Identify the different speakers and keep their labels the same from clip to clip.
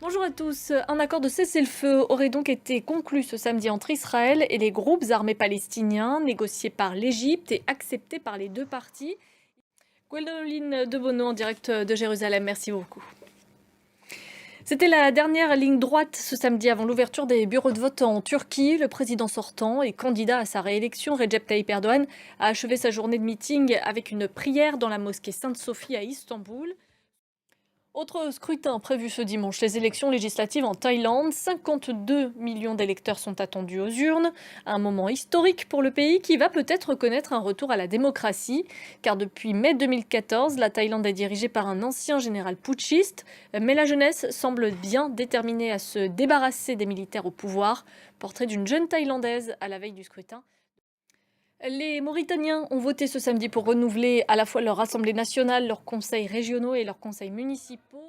Speaker 1: Bonjour à tous. Un accord de cessez-le-feu aurait donc été conclu ce samedi entre Israël et les groupes armés palestiniens, négocié par l'Égypte et accepté par les deux parties. Gwendoline Debono en direct de Jérusalem, merci beaucoup. C'était la dernière ligne droite ce samedi avant l'ouverture des bureaux de vote en Turquie. Le président sortant et candidat à sa réélection, Recep Tayyip Erdogan, a achevé sa journée de meeting avec une prière dans la mosquée Sainte-Sophie à Istanbul. Autre scrutin prévu ce dimanche, les élections législatives en Thaïlande. 52 millions d'électeurs sont attendus aux urnes. Un moment historique pour le pays qui va peut-être connaître un retour à la démocratie. Car depuis mai 2014, la Thaïlande est dirigée par un ancien général putschiste. Mais la jeunesse semble bien déterminée à se débarrasser des militaires au pouvoir. Portrait d'une jeune Thaïlandaise à la veille du scrutin. Les Mauritaniens ont voté ce samedi pour renouveler à la fois leur Assemblée nationale, leurs conseils régionaux et leurs conseils municipaux.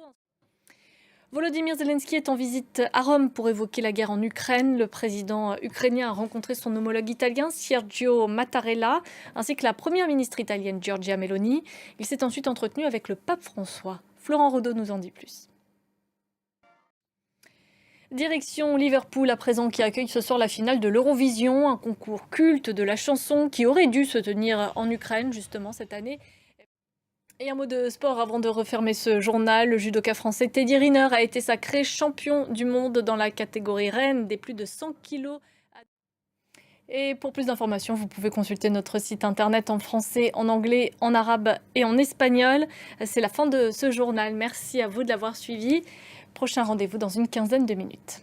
Speaker 1: Volodymyr Zelensky est en visite à Rome pour évoquer la guerre en Ukraine. Le président ukrainien a rencontré son homologue italien Sergio Mattarella ainsi que la première ministre italienne Giorgia Meloni. Il s'est ensuite entretenu avec le pape François. Florent Rodeau nous en dit plus. Direction Liverpool à présent qui accueille ce soir la finale de l'Eurovision, un concours culte de la chanson qui aurait dû se tenir en Ukraine justement cette année. Et un mot de sport avant de refermer ce journal. Le judoka français Teddy Riner a été sacré champion du monde dans la catégorie reine des plus de 100 kilos. Et pour plus d'informations, vous pouvez consulter notre site internet en français, en anglais, en arabe et en espagnol. C'est la fin de ce journal. Merci à vous de l'avoir suivi. Prochain rendez-vous dans une quinzaine de minutes.